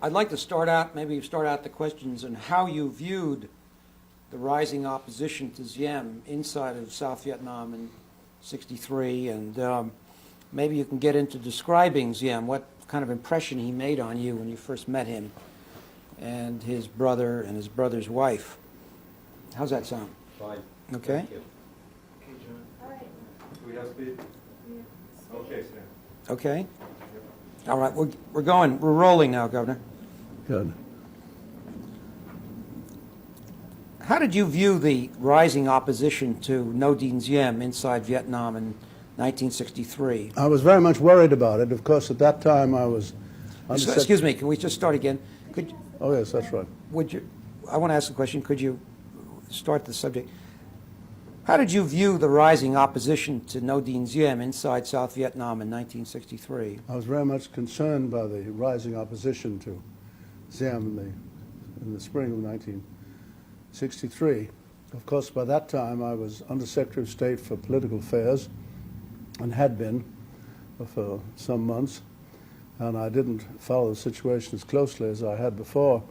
I'd like to start out, maybe start out the questions on how you viewed the rising opposition to Diem inside of South Vietnam in '63, and maybe you can get into describing Diem, what kind of impression he made on you when you first met him, and his brother and his brother's wife. How's that sound? Fine. Okay. Thank you. Okay, John. All right. Do we have speed? Yeah. Okay, Sam. Okay. All right, we're going. We're rolling now, Governor. Good. How did you view the rising opposition to No Dien Diem inside Vietnam in 1963? I was very much worried about it. Of course, at that time I was... Excuse me, can we just start again? Oh, yes, that's right. I want to ask a question. Could you start the subject? How did you view the rising opposition to No Dien Diem inside South Vietnam in 1963? I was very much concerned by the rising opposition to Diem in the spring of 1963. Of course, by that time I was Under Secretary of State for Political Affairs and had been for some months, and I didn't follow the situation as closely as I had before.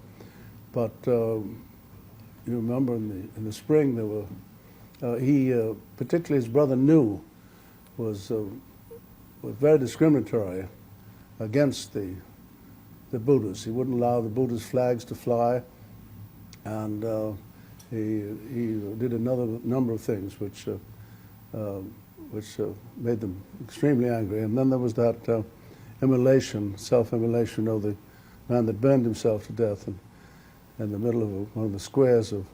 But you remember in the spring there were particularly his brother New was very discriminatory against the Buddhists. He wouldn't allow the Buddhist flags to fly, and he did another number of things which made them extremely angry. And then there was that immolation, self-immolation of the man that burned himself to death in the middle of one of the squares of,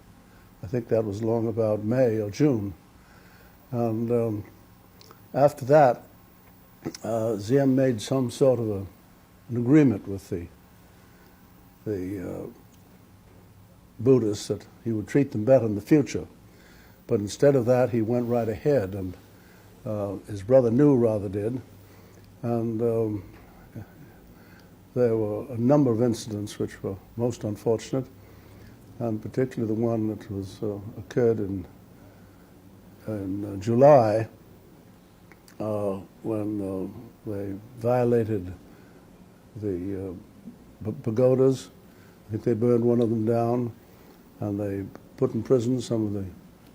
I think that was long about May or June. And after that, Diem made some sort of an agreement with the Buddhists that he would treat them better in the future. But instead of that, he went right ahead, and his brother New rather did. And there were a number of incidents which were most unfortunate, and particularly the one that was occurred in July when they violated the pagodas. I think they burned one of them down, and they put in prison some of the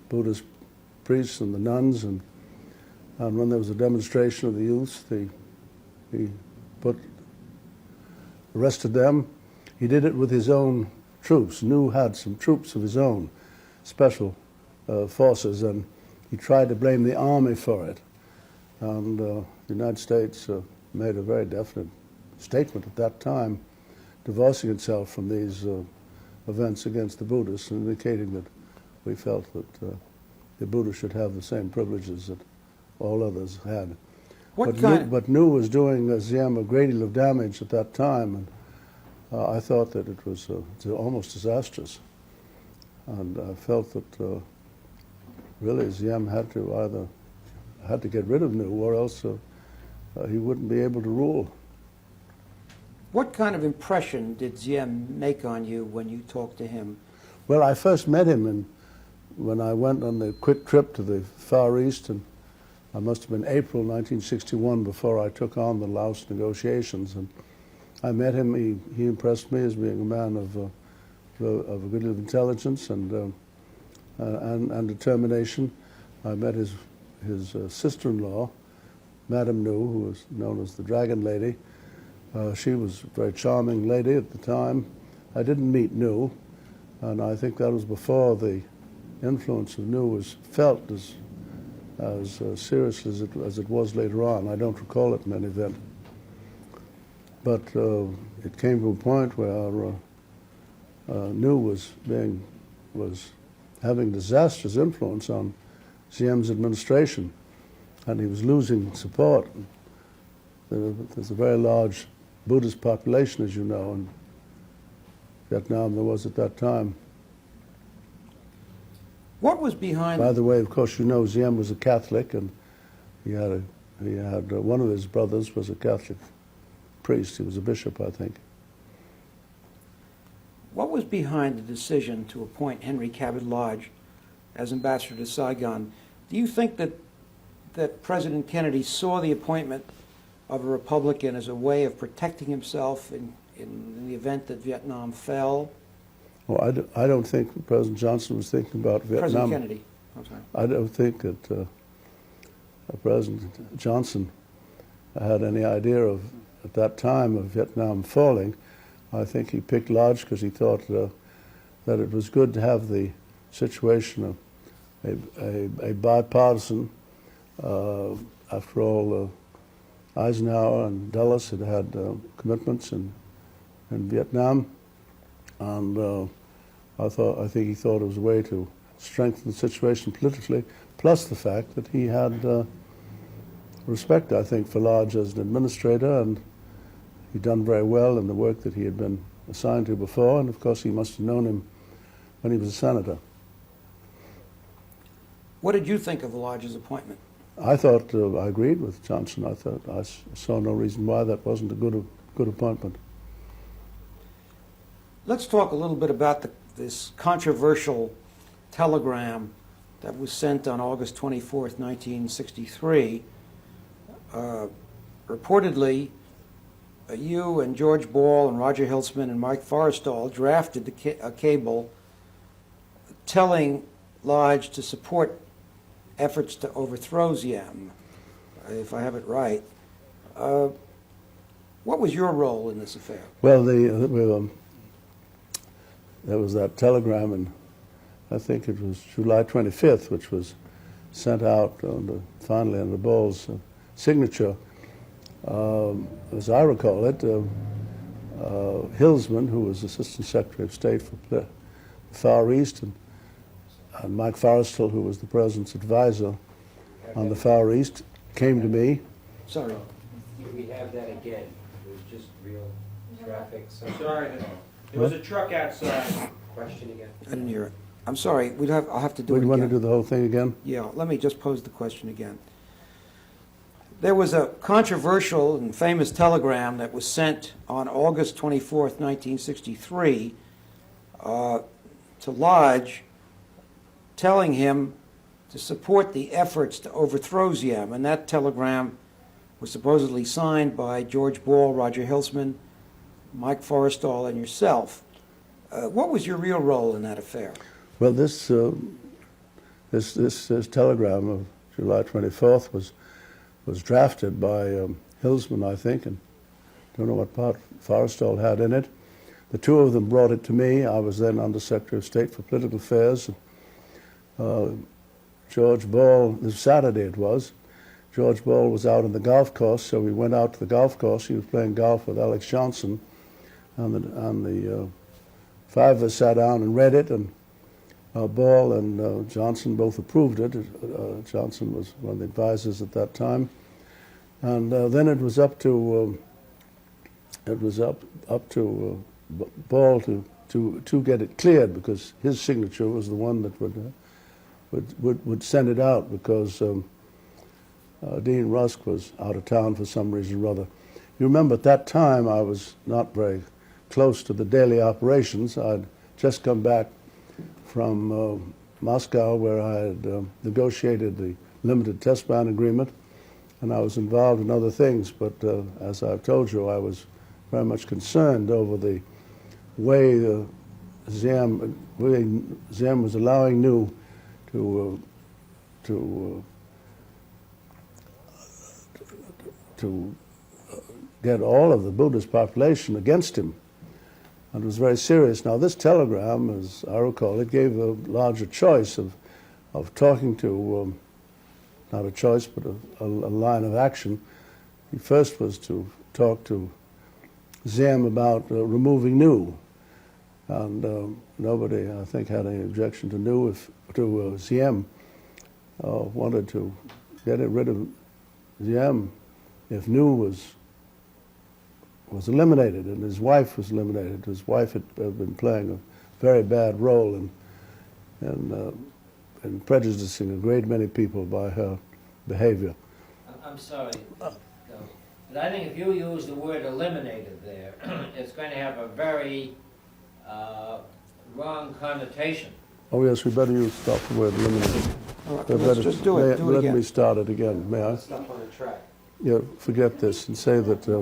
Buddhist priests and the nuns, and when there was a demonstration of the youth, he arrested them. He did it with his own troops. New had some troops of his own, special forces, and he tried to blame the army for it. And the United States made a very definite statement at that time, divorcing itself from these events against the Buddhists, and indicating that we felt that the Buddhists should have the same privileges that all others had. But New was doing Diem a great deal of damage at that time, and I thought that it was almost disastrous. And I felt that really Diem had to get rid of New, or else he wouldn't be able to rule. What kind of impression did Diem make on you when you talked to him? Well, I first met him when I went on the quick trip to the Far East, and I must have been April 1961 before I took on the Laos negotiations. And I met him. He impressed me as being a man of a good deal of intelligence and determination. I met his sister-in-law, Madame New, who was known as the Dragon Lady. She was a very charming lady at the time. I didn't meet New, and I think that was before the influence of New was felt as seriously as it was later on. I don't recall it in any event. But it came to a point where New was having disastrous influence on Diem's administration, and he was losing support. There's a very large Buddhist population, as you know, in Vietnam. There was at that time. What was behind? By the way, of course, you know Diem was a Catholic, and he had one of his brothers was a Catholic priest. He was a bishop, I think. What was behind the decision to appoint Henry Cabot Lodge as ambassador to Saigon? Do you think that President Kennedy saw the appointment of a Republican as a way of protecting himself in the event that Vietnam fell? Well, I don't think President Johnson was thinking about Vietnam. President Kennedy, I'm sorry. I don't think that President Johnson had any idea of, at that time, of Vietnam falling. I think he picked Lodge because he thought that it was good to have the situation of a bipartisan. After all, Eisenhower and Dulles had commitments in Vietnam, and I think he thought it was a way to strengthen the situation politically, plus the fact that he had respect, I think, for Lodge as an administrator, and he'd done very well in the work that he had been assigned to before, and of course he must have known him when he was a senator. What did you think of Lodge's appointment? I thought I agreed with Johnson. I thought I saw no reason why that wasn't a good appointment. Let's talk a little bit about this controversial telegram that was sent on August 24th, 1963. Reportedly, you and George Ball and Roger Hilsman and Mike Forrestal drafted a cable telling Lodge to support efforts to overthrow Diem, if I have it right. What was your role in this affair? Well, there was that telegram, and I think it was July 25th, which was sent out finally under Ball's signature. As I recall it, Hilsman, who was Assistant Secretary of State for the Far East, and Mike Forrestal, who was the President's advisor on the Far East, came to me. Sorry. Can we have that again? It was just real traffic. So Sorry, there was a truck outside. question again. I didn't hear it. I'm sorry. I'll have to do it Would you again. want to do the whole thing again? Yeah, let me just pose the question again. There was a controversial and famous telegram that was sent on August 24th, 1963, to Lodge, telling him to support the efforts to overthrow Diem, and that telegram was supposedly signed by George Ball, Roger Hilsman, Mike Forrestal, and yourself. What was your real role in that affair? Well, this telegram of July 24th was drafted by Hilsman, I think, and I don't know what part Forrestal had in it. The two of them brought it to me. I was then Under Secretary of State for Political Affairs. George Ball, this Saturday it was, George Ball was out on the golf course, so we went out to the golf course. He was playing golf with Alex Johnson, and the five of us sat down and read it, and Ball and Johnson both approved it. Johnson was one of the advisors at that time, and then it was up to Ball to get it cleared, because his signature was the one that would send it out, because Dean Rusk was out of town for some reason or other. You remember at that time I was not very close to the daily operations. I'd just come back from Moscow, where I had negotiated the limited test ban agreement, and I was involved in other things, but as I've told you, I was very much concerned over the way Diem was allowing New to get all of the Buddhist population against him, and it was very serious. Now, this telegram, as I recall, it gave a larger choice of talking to, not a choice, but a line of action. He first was to talk to Diem about removing New, and nobody, I think, had any objection to New if Diem wanted to get rid of Diem if New was eliminated and his wife was eliminated. His wife had been playing a very bad role in prejudicing a great many people by her behavior. I'm sorry, but I think if you use the word eliminated there, it's going to have a very wrong connotation. Oh yes, we better stop the word eliminated. All right, let's just do it. Do it Let again. me start it again, may I? Stop on the track. Yeah, forget this and say that There's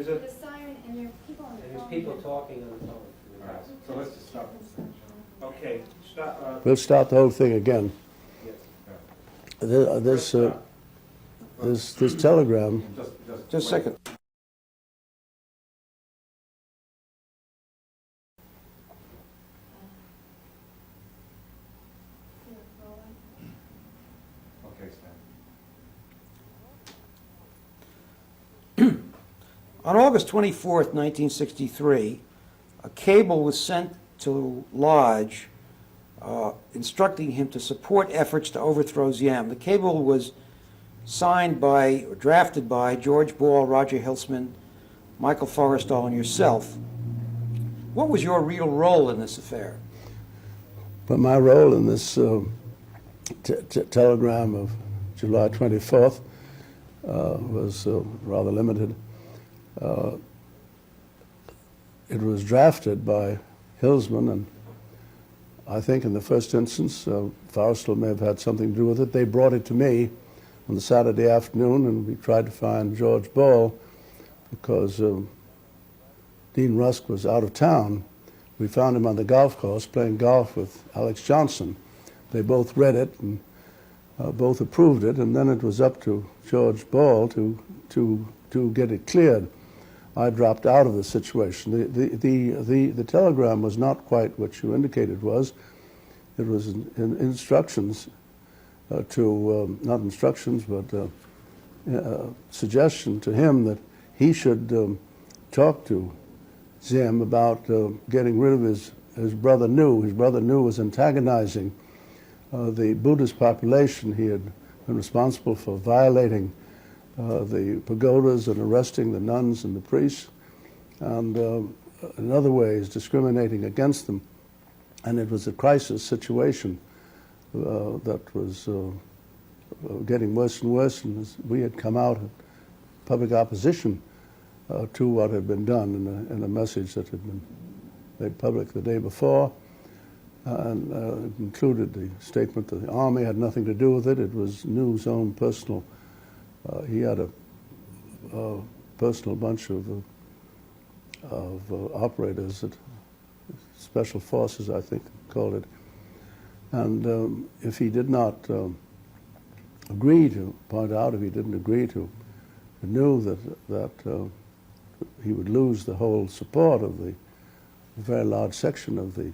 a- With a siren in your people talking on the phone. All right, so let's just stop. Okay, stop. We'll start the whole thing again. Yes. This telegram. Just a second. Okay, Stan. On August 24th, 1963, a cable was sent to Lodge instructing him to support efforts to overthrow Diem. The cable was signed by, or drafted by, George Ball, Roger Hilsman, Michael Forrestal, and yourself. What was your real role in this affair? But my role in this telegram of July 24th was rather limited. It was drafted by Hilsman, and I think in the first instance, Forrestal may have had something to do with it. They brought it to me on the Saturday afternoon, and we tried to find George Ball because Dean Rusk was out of town. We found him on the golf course playing golf with Alex Johnson. They both read it and both approved it, and then it was up to George Ball to get it cleared. I dropped out of the situation. The telegram was not quite what you indicated was. It was instructions not instructions, but suggestion to him that he should talk to Diem about getting rid of his brother Nu. His brother Nu was antagonizing the Buddhist population. He had been responsible for violating the pagodas and arresting the nuns and the priests, and in other ways discriminating against them. And it was a crisis situation that was getting worse and worse, and we had come out in public opposition to what had been done in a message that had been made public the day before, and it included the statement that the Army had nothing to do with it. It was Nu's own personal. He had a personal bunch of operators, that special forces, I think, called it. And if he did not agree to point out, if he didn't agree to, knew that he would lose the whole support of the very large section of the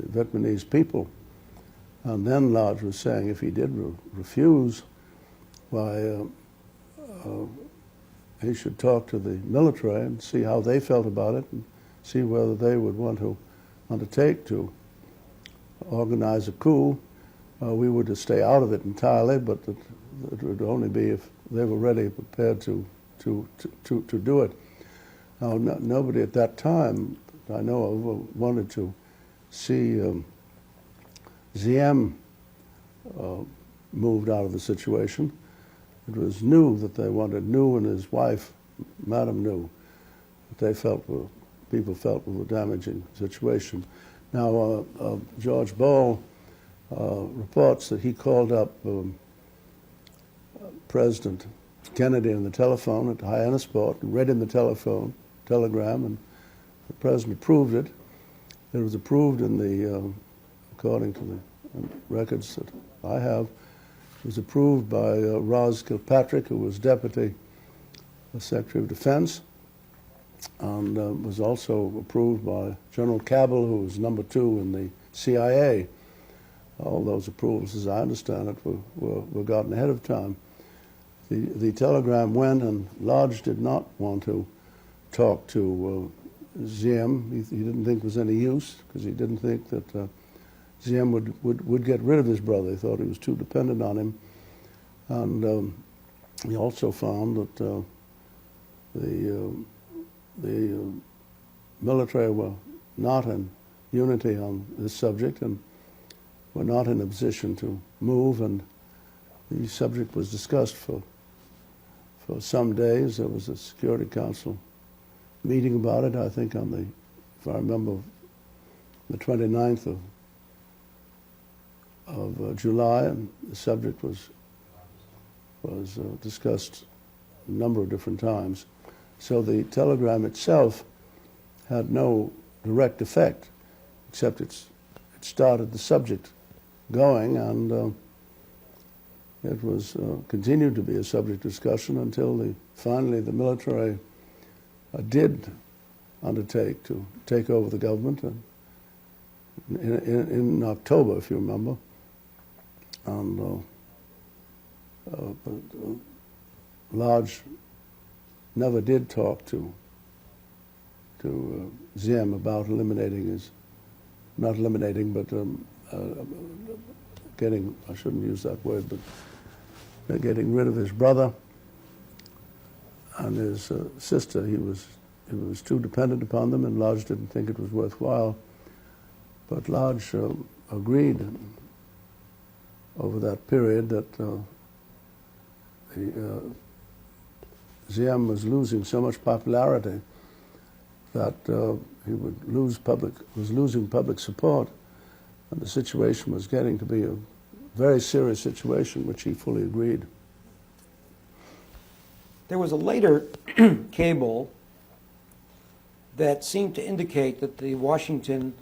Vietnamese people. And then Lodge was saying if he did refuse, why, he should talk to the military and see how they felt about it, and see whether they would want to undertake to organize a coup. We were to stay out of it entirely, but it would only be if they were ready, prepared to do it. Now, nobody at that time I know of wanted to see Diem moved out of the situation. It was Nu that they wanted, Nu and his wife, Madame Nu, that they felt people felt were a damaging situation. Now, George Ball reports that he called up President Kennedy on the telephone at Hyannisport and read him the telegram, and the president approved it. It was approved in the, according to the records that I have, it was approved by Ross Kilpatrick, who was Deputy Secretary of Defense, and was also approved by General Cabell, who was number 2 in the CIA. All those approvals, as I understand it, were gotten ahead of time. The telegram went, and Lodge did not want to talk to Diem. He didn't think there was any use, because he didn't think that Diem would get rid of his brother. He thought he was too dependent on him. And he also found that the military were not in unity on this subject and were not in a position to move, and the subject was discussed for some days. There was a Security Council meeting about it, I think on the, if I remember, the 29th of July, and the subject was discussed a number of different times. So the telegram itself had no direct effect, except it started the subject going, and it was continued to be a subject of discussion until finally the military did undertake to take over the government in October, if you remember. And but Lodge never did talk to Diem about eliminating his, not eliminating, but getting, I shouldn't use that word, but getting rid of his brother and his sister. He was too dependent upon them, and Lodge didn't think it was worthwhile. But Lodge agreed over that period that Diem was losing so much popularity that he was losing public support, and the situation was getting to be a very serious situation, which he fully agreed. There was a later cable that seemed to indicate that the Washington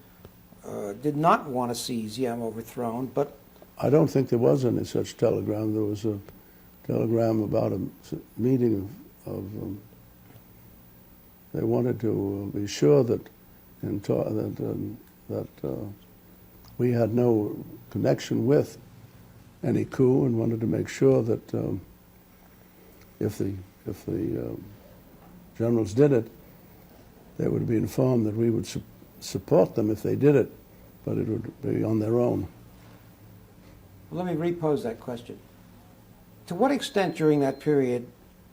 did not want to see Diem overthrown, but I don't think there was any such telegram. There was a telegram about a meeting of they wanted to be sure that we had no connection with any coup, and wanted to make sure that if the generals did it, they would be informed that we would support them if they did it, but it would be on their own. let me repose that question. To what extent during that period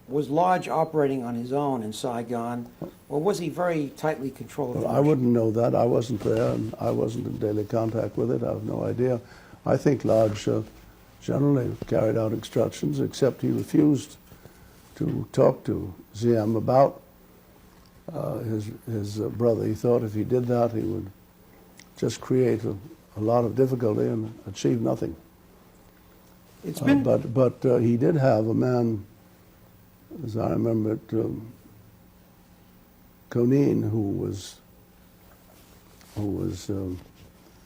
was Lodge operating on his own in Saigon, or was he very tightly controlled? Well, I wouldn't know that. I wasn't there, and I wasn't in daily contact with it. I have no idea. I think Lodge generally carried out instructions, except he refused to talk to Diem about his brother. He thought if he did that, he would just create a lot of difficulty and achieve nothing. It's been But he did have a man, as I remember it, Conin, who was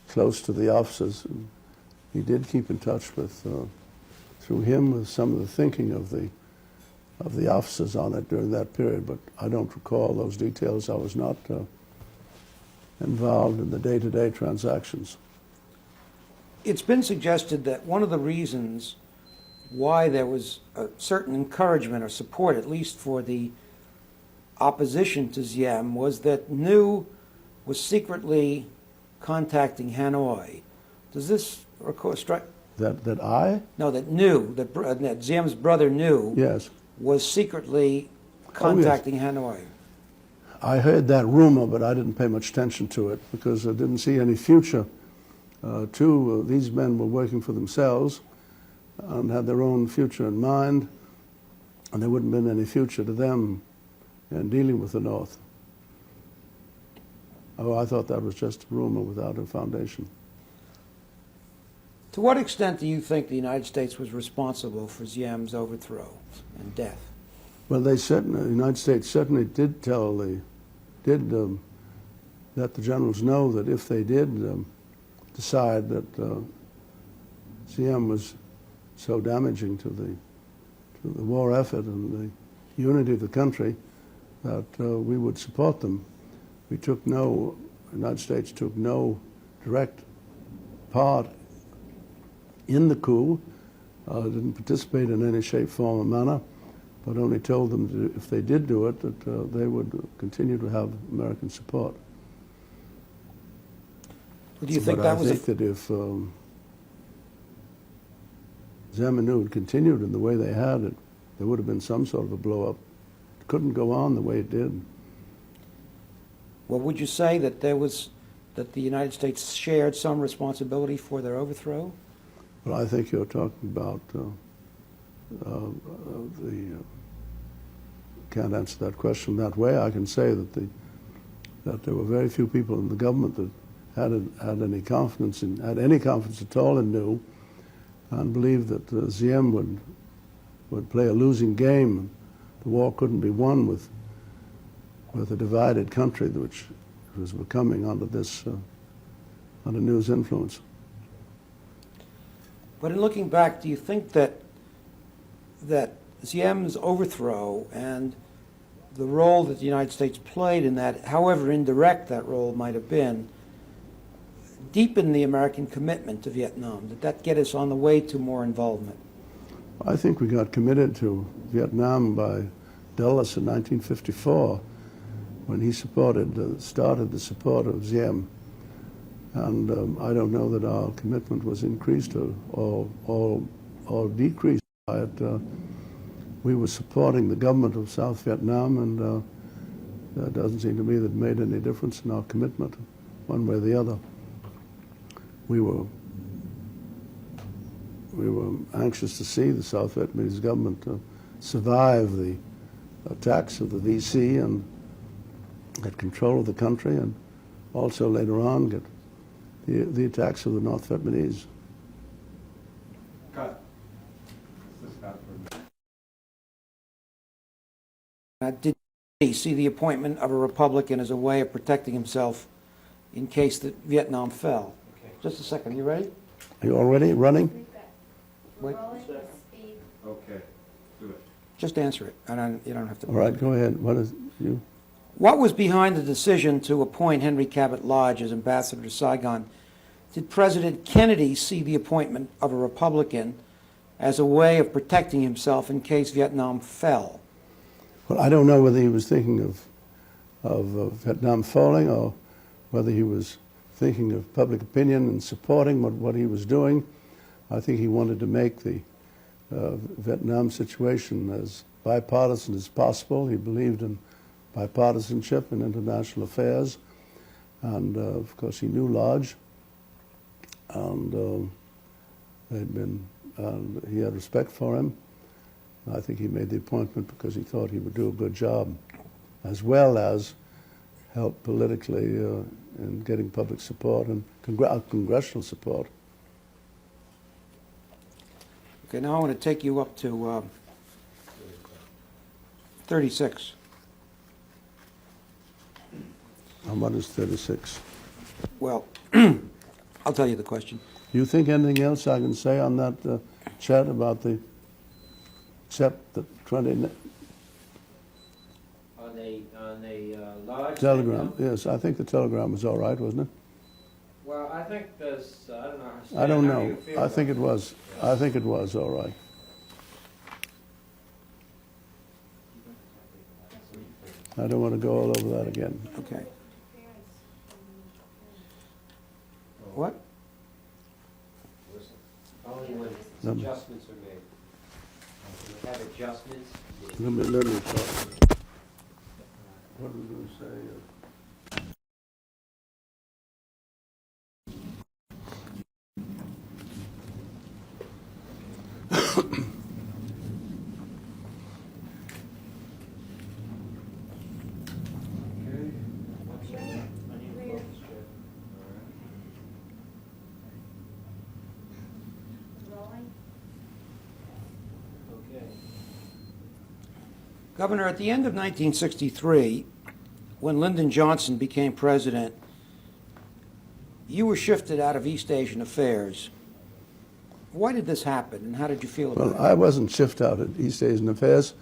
close to the officers. And he did keep in touch with, through him, with some of the thinking of the officers on it during that period. But I don't recall those details. I was not involved in the day-to-day transactions. It's been suggested that one of the reasons why there was a certain encouragement or support, at least for the opposition to Diem, was that New was secretly contacting Hanoi. Does this strike? That I? No, that New, that Diem's brother New, Yes. was secretly contacting Hanoi. I heard that rumor, but I didn't pay much attention to it because I didn't see any future. These men were working for themselves and had their own future in mind, and there wouldn't have been any future to them in dealing with the North. Oh, I thought that was just a rumor without a foundation. To what extent do you think the United States was responsible for Diem's overthrow and death? Well, the United States certainly did let the generals know that if they did decide that Diem was so damaging to the war effort and the unity of the country, that we would support them. The United States took no direct part in the coup, didn't participate in any shape, form, or manner, but only told them that if they did do it, that they would continue to have American support. Do you think that was? I think that if Diem and New had continued in the way they had it, there would have been some sort of a blow-up. It couldn't go on the way it did. Well, would you say that that the United States shared some responsibility for their overthrow? Well, I think you're talking about can't answer that question that way. I can say that there were very few people in the government that had any confidence at all in New, and believed that Diem would play a losing game. The war couldn't be won with with a divided country which was becoming under this under New's influence. But in looking back, do you think that Diem's overthrow and the role that the United States played in that, however indirect that role might have been, deepened the American commitment to Vietnam? Did that get us on the way to more involvement? I think we got committed to Vietnam by Dulles in 1954 when he started the support of Diem. And I don't know that our commitment was increased or decreased by it. We were supporting the government of South Vietnam, and it doesn't seem to me that it made any difference in our commitment, one way or the other. We were anxious to see the South Vietnamese government survive the attacks of the VC and get control of the country, and also later on get the attacks of the North Vietnamese. Cut. This is not for me. Did he see the appointment of a Republican as a way of protecting himself in case that Vietnam fell? Okay. Just a second, you ready? Are you already running? Wait. Okay, do it. Just answer it. You don't have to. All right, go ahead. What is you? What was behind the decision to appoint Henry Cabot Lodge as ambassador to Saigon? Did President Kennedy see the appointment of a Republican as a way of protecting himself in case Vietnam fell? Well, I don't know whether he was thinking of Vietnam falling or whether he was thinking of public opinion and supporting what he was doing. I think he wanted to make the Vietnam situation as bipartisan as possible. He believed in bipartisanship in international affairs, and of course he knew Lodge, and he had respect for him. I think he made the appointment because he thought he would do a good job, as well as help politically in getting public support and congressional support. Okay, now I want to take you up to 36. And what is 36? Well, I'll tell you the question. Do you think anything else I can say on that chat about the, except the 20 On the Lodge telegram? thing, no? Yes, I think the telegram was all right, wasn't it? Well, I think there's, I don't know. I don't How do know. you feel I think about it was. I think it was all right. I don't want to go all over that again. Okay. What? Only when No. adjustments are made. When you have adjustments, Let me talk. What are we going to say? okay. Governor, at the end of 1963, when Lyndon Johnson became president, you were shifted out of East Asian affairs. Why did this happen, and how did you feel about Well, it? I wasn't shifted out at East Asian Affairs.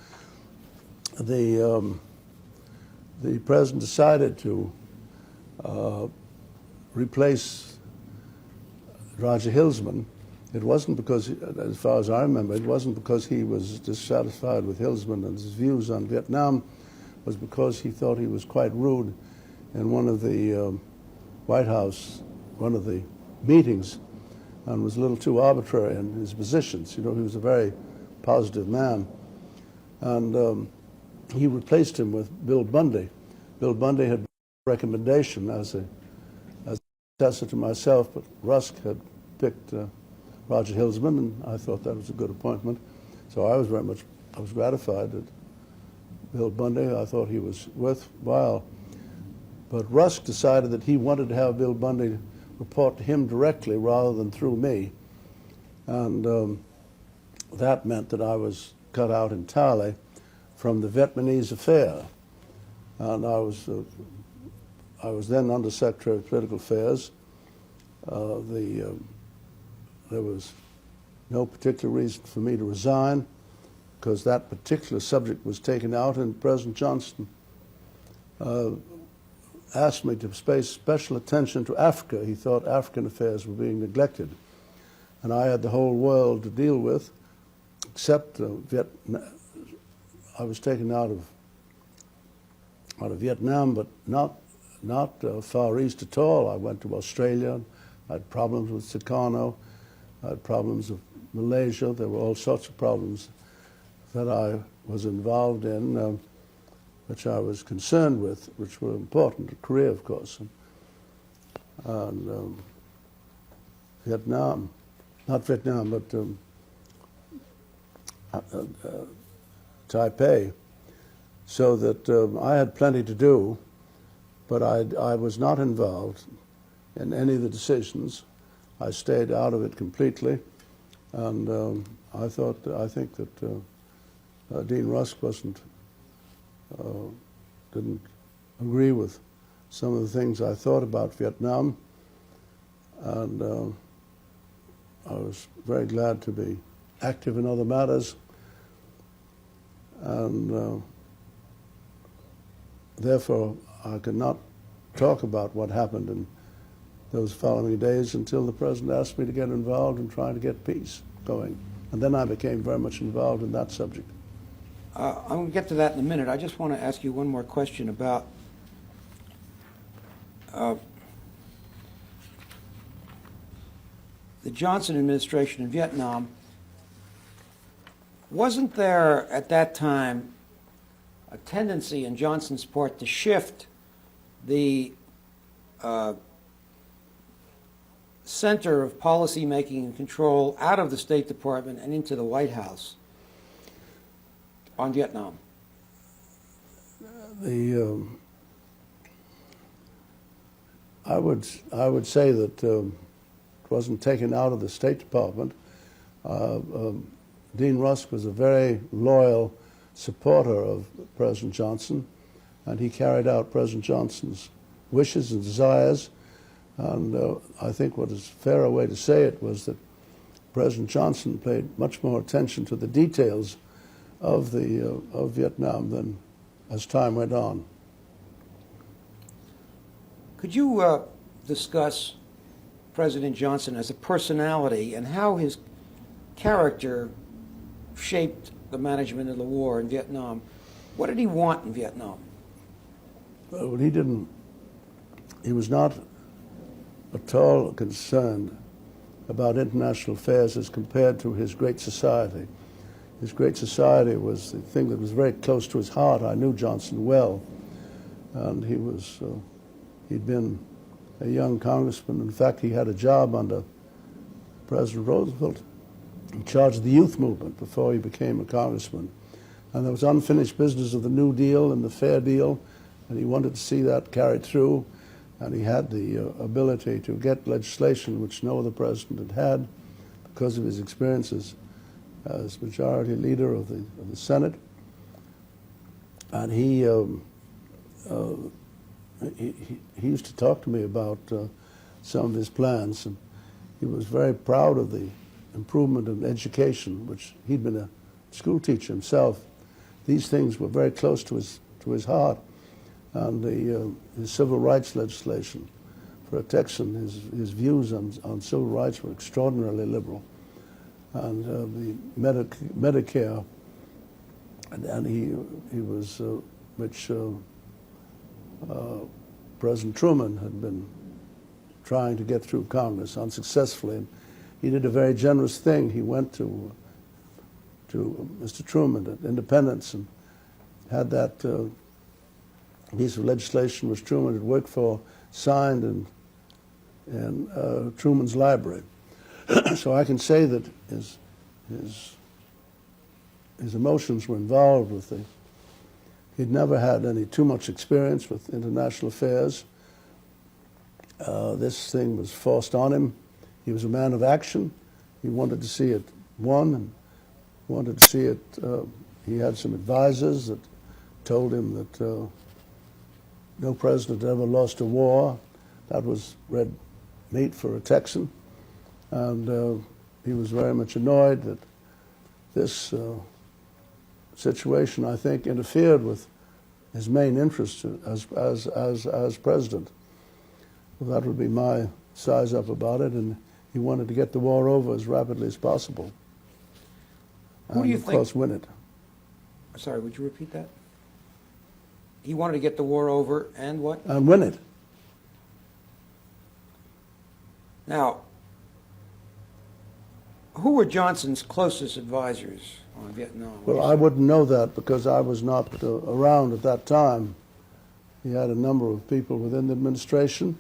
The president decided to replace Roger Hilsman. It wasn't because, as far as I remember, it wasn't because he was dissatisfied with Hilsman and his views on Vietnam. It was because he thought he was quite rude in one of the White House, one of the meetings, and was a little too arbitrary in his positions. You know, he was a very positive man. And he replaced him with Bill Bundy. Bill Bundy had a recommendation as a successor to myself, but Rusk had picked Roger Hilsman, and I thought that was a good appointment. So I was gratified that Bill Bundy, I thought he was worthwhile. But Rusk decided that he wanted to have Bill Bundy report to him directly rather than through me. And that meant that I was cut out entirely from the Vietnamese affair. and I was then Under Secretary of Political Affairs. There was no particular reason for me to resign because that particular subject was taken out, and President Johnson asked me to pay special attention to Africa. He thought African affairs were being neglected. And I had the whole world to deal with, except Vietnam. I was taken out of Vietnam, but not Far East at all. I went to Australia. I had problems with Sukarno. I had problems with Malaysia. There were all sorts of problems that I was involved in, which I was concerned with, which were important to Korea, of course. And Vietnam, not Vietnam, but Taipei, so that I had plenty to do, but I was not involved in any of the decisions. I stayed out of it completely, and I think that Dean Rusk didn't agree with some of the things I thought about Vietnam, and I was very glad to be active in other matters, and therefore I could not talk about what happened in those following days until the President asked me to get involved in trying to get peace going. And then I became very much involved in that subject. I'm going to get to that in a minute. I just want to ask you one more question about the Johnson administration in Vietnam. Wasn't there at that time a tendency in Johnson's part to shift the center of policy making and control out of the State Department and into the White House on Vietnam? I would say that it wasn't taken out of the State Department. Dean Rusk was a very loyal supporter of President Johnson, and he carried out President Johnson's wishes and desires. And I think what is a fairer way to say it was that President Johnson paid much more attention to the details of Vietnam than as time went on. Could you discuss President Johnson as a personality and how his character shaped the management of the war in Vietnam? What did he want in Vietnam? Well, he was not at all concerned about international affairs as compared to his Great Society. His Great Society was the thing that was very close to his heart. I knew Johnson well, and he'd been a young congressman. In fact, he had a job under President Roosevelt in charge of the youth movement before he became a congressman. And there was unfinished business of the New Deal and the Fair Deal, and he wanted to see that carried through. And he had the ability to get legislation which no other president had had because of his experiences as majority leader of the Senate. And he used to talk to me about some of his plans, and he was very proud of the improvement in education, which he'd been a school teacher himself. These things were very close to his heart. And his civil rights legislation. For a Texan, his views on civil rights were extraordinarily liberal. And the Medicare, and he was, which President Truman had been trying to get through Congress unsuccessfully. And he did a very generous thing. He went to Mr. Truman at Independence and had that piece of legislation which Truman had worked for signed in Truman's library. So I can say that his emotions were involved with he'd never had too much experience with international affairs. This thing was forced on him. He was a man of action. He wanted to see it won and wanted to see it. He had some advisors that told him that no president ever lost a war. That was red meat for a Texan. And he was very much annoyed that this situation, I think, interfered with his main interest as president. Well, that would be my size up about it, and he wanted to get the war over as rapidly as possible. Who do you of course, win it. Sorry, would you repeat that? He wanted to get the war over and what? And win it. Now, who were Johnson's closest advisors on Vietnam? Well, I wouldn't know that because I was not around at that time. He had a number of people within the administration,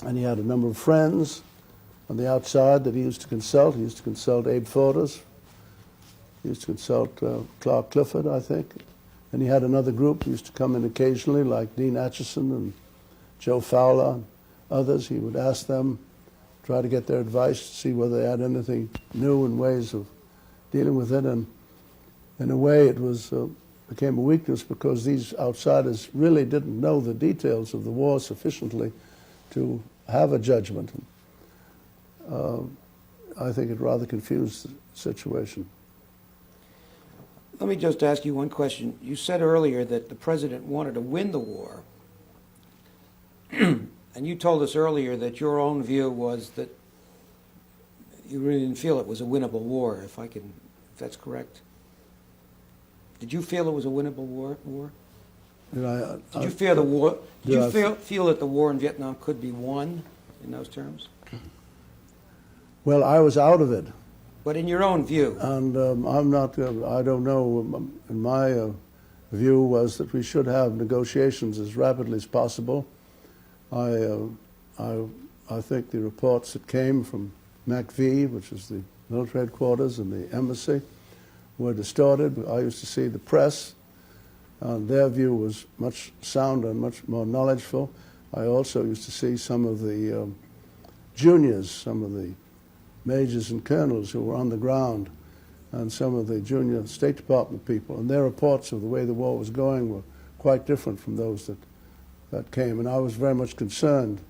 and he had a number of friends on the outside that he used to consult. He used to consult Abe Fortas. He used to consult Clark Clifford, I think. And he had another group who used to come in occasionally, like Dean Acheson and Joe Fowler and others. He would ask them, try to get their advice to see whether they had anything new and ways of dealing with it. And in a way, it was became a weakness because these outsiders really didn't know the details of the war sufficiently to have a judgment. I think it rather confused the situation. Let me just ask you one question. You said earlier that the president wanted to win the war. And you told us earlier that your own view was that you really didn't feel it was a winnable war, if that's correct. Did you feel it was a winnable war? Did you feel the war? Did you feel that the war in Vietnam could be won in those terms? Well, I was out of it. But in your own view. And I'm not, I don't know, in my view was that we should have negotiations as rapidly as possible. I think the reports that came from MACV, which is the military headquarters, and the embassy, were distorted. I used to see the press, and their view was much sounder and much more knowledgeable. I also used to see some of the juniors, some of the majors and colonels who were on the ground, and some of the junior State Department people, and their reports of the way the war was going were quite different from those that came. And I was very much concerned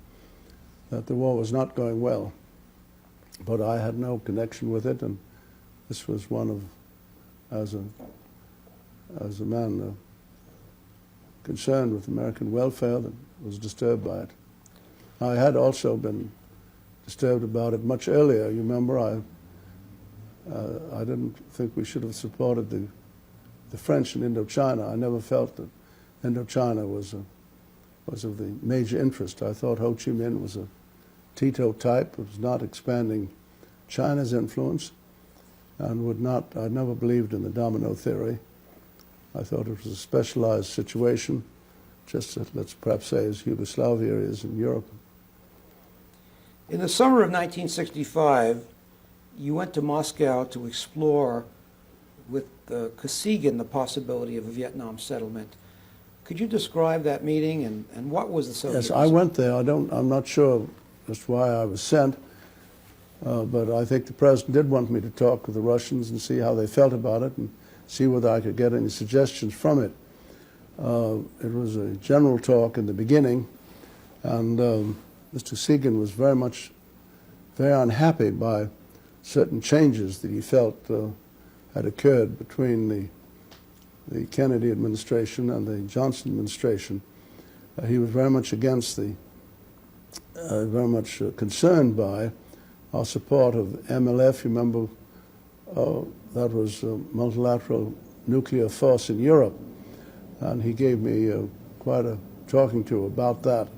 that the war was not going well. But I had no connection with it, and this was one of, as a man concerned with American welfare, that was disturbed by it. I had also been disturbed about it much earlier. You remember, I didn't think we should have supported the French in Indochina. I never felt that Indochina was of the major interest. I thought Ho Chi Minh was a Tito type, was not expanding China's influence, and I never believed in the domino theory. I thought it was a specialized situation, just as, let's perhaps say, as Yugoslavia is in Europe. In the summer of 1965, you went to Moscow to explore with Kosygin the possibility of a Vietnam settlement. Could you describe that meeting and what was the subject? Yes, I went there. I'm not sure just why I was sent, but I think the president did want me to talk with the Russians and see how they felt about it and see whether I could get any suggestions from it. It was a general talk in the beginning, and Mr. Kosygin was very unhappy by certain changes that he felt had occurred between the Kennedy administration and the Johnson administration. He was very much against very much concerned by our support of MLF. You remember, that was a multilateral nuclear force in Europe, and he gave me quite a talking to about that.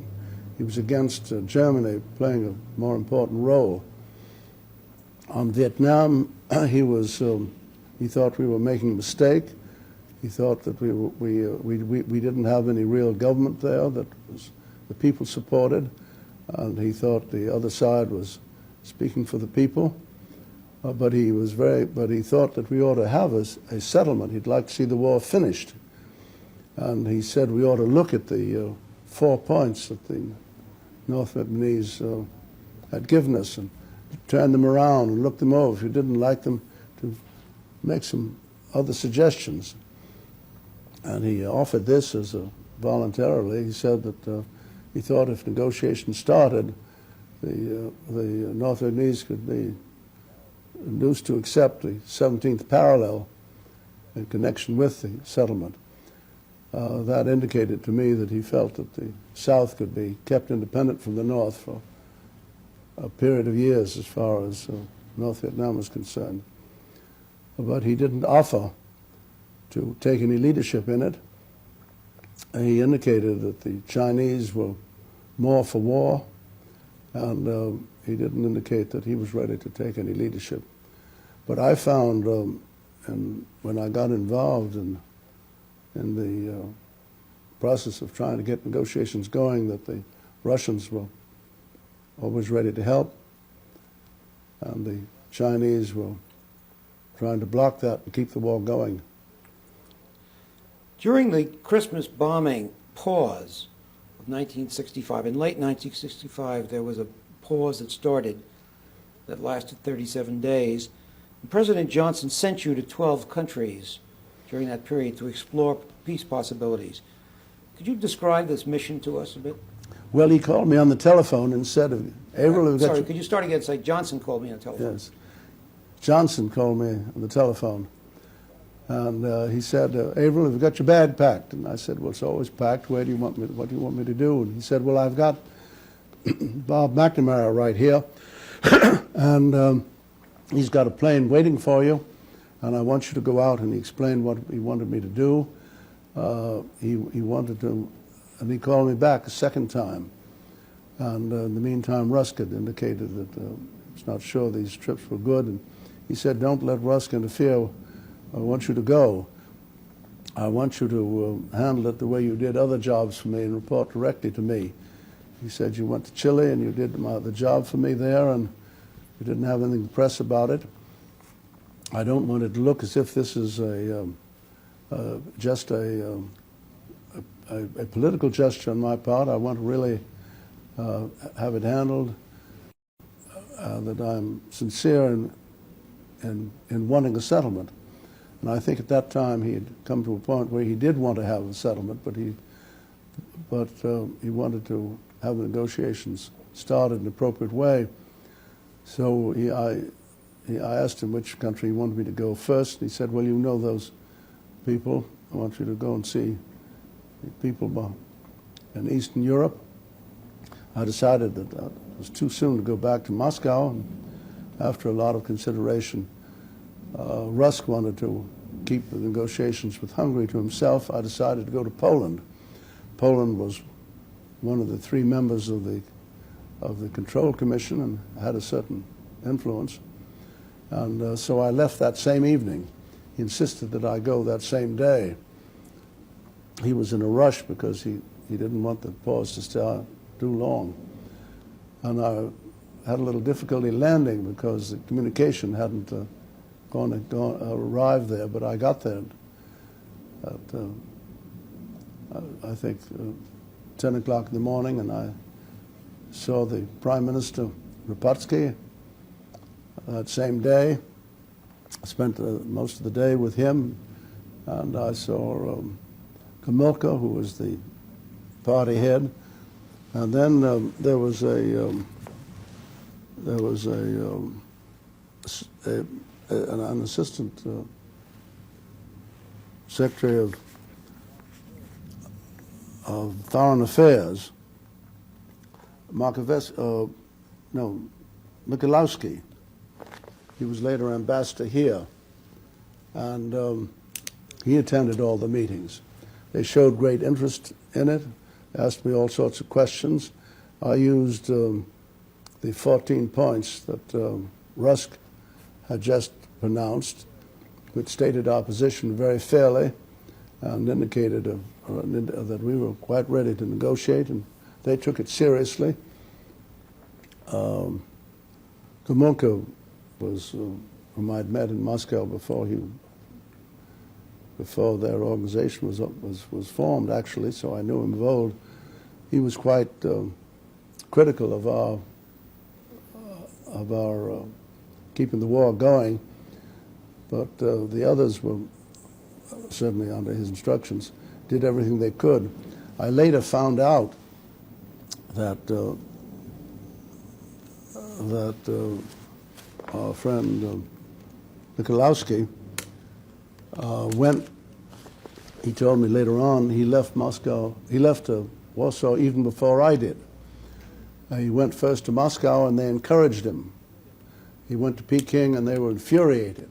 He was against Germany playing a more important role. On Vietnam, he thought we were making a mistake. He thought that we didn't have any real government there that was the people supported, and he thought the other side was speaking for the people. But he thought that we ought to have a settlement. He'd like to see the war finished, and he said we ought to look at the 4 points that the North Vietnamese had given us and turn them around and look them over. If you didn't like them, to make some other suggestions. And he offered this as voluntarily. He said that he thought if negotiations started, the North Vietnamese could be induced to accept the 17th parallel in connection with the settlement. That indicated to me that he felt that the South could be kept independent from the North for a period of years as far as North Vietnam was concerned. But he didn't offer to take any leadership in it. He indicated that the Chinese were more for war, and he didn't indicate that he was ready to take any leadership. But I found, and when I got involved in the process of trying to get negotiations going, that the Russians were always ready to help, and the Chinese were trying to block that and keep the war going. During the Christmas bombing pause of 1965, in late 1965, there was a pause that started that lasted 37 days. And President Johnson sent you to 12 countries during that period to explore peace possibilities. Could you describe this mission to us a bit? Well, he called me on the telephone and said, Averell, we've got Sorry, you. could you start again? Say, Johnson called me on the telephone. Yes. Johnson called me on the telephone, and he said, Averell, we've got your bag packed. And I said, well, it's always packed. What do you want me to do? And he said, well, I've got Bob McNamara right here, and he's got a plane waiting for you, and I want you to go out. And he explained what he wanted me to do. He wanted to, and he called me back a second time. And in the meantime, Rusk had indicated that he's not sure these trips were good. And he said, don't let Rusk interfere. I want you to go. I want you to handle it the way you did other jobs for me and report directly to me. He said, you went to Chile and you did the job for me there, and you didn't have anything to press about it. I don't want it to look as if this is just a political gesture on my part. I want to really have it handled, that I'm sincere in wanting a settlement. And I think at that time he had come to a point where he did want to have a settlement, but he wanted to have the negotiations started in an appropriate way. So I asked him which country he wanted me to go first, and he said, well, you know those people. I want you to go and see the people in Eastern Europe. I decided that it was too soon to go back to Moscow, and after a lot of consideration, Rusk wanted to keep the negotiations with Hungary to himself. I decided to go to Poland. Poland was one of the three members of the Control Commission and had a certain influence. And so I left that same evening. He insisted that I go that same day. He was in a rush because he didn't want the pause to start too long. And I had a little difficulty landing because the communication hadn't arrived there, but I got there at, I think, 10 o'clock in the morning, and I saw the Prime Minister Rapatsky that same day. I spent most of the day with him, and I saw Gomulka, who was the party head, and then there was an assistant secretary of Foreign Affairs, Mikulowski. He was later ambassador here, and he attended all the meetings. They showed great interest in it, asked me all sorts of questions. I used the 14 points that Rusk had just pronounced, which stated our position very fairly and indicated that we were quite ready to negotiate, and they took it seriously. Gomulka was whom I'd met in Moscow before their organization was formed, actually, so I knew him of old. He was quite critical of our keeping the war going, but the others were certainly under his instructions, did everything they could. I later found out that our friend Nikolowski went. He told me later on he left Moscow. He left Warsaw even before I did. He went first to Moscow, and they encouraged him. He went to Peking, and they were infuriated.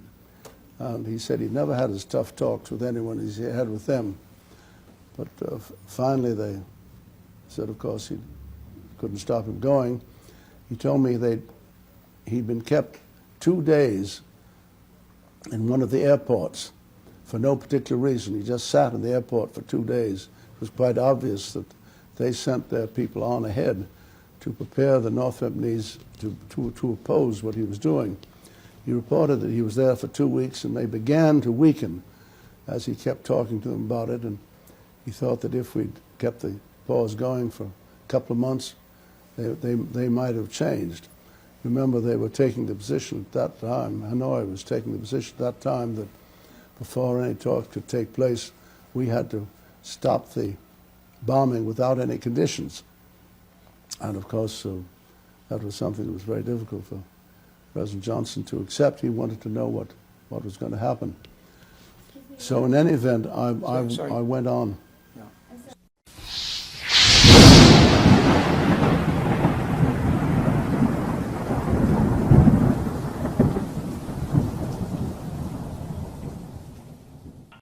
And he said he never had as tough talks with anyone as he had with them. But finally they said, of course, he couldn't stop him going. He told me he'd been kept 2 days in one of the airports for no particular reason. He just sat in the airport for 2 days. It was quite obvious that they sent their people on ahead to prepare the North Vietnamese to oppose what he was doing. He reported that he was there for 2 weeks, and they began to weaken as he kept talking to them about it, and he thought that if we'd kept the pause going for a couple of months, they might have changed. Remember, they were taking the position at that time, Hanoi was taking the position at that time that before any talk could take place, we had to stop the bombing without any conditions. And of course, that was something that was very difficult for President Johnson to accept. He wanted to know what was going to happen. So in any event, I went on.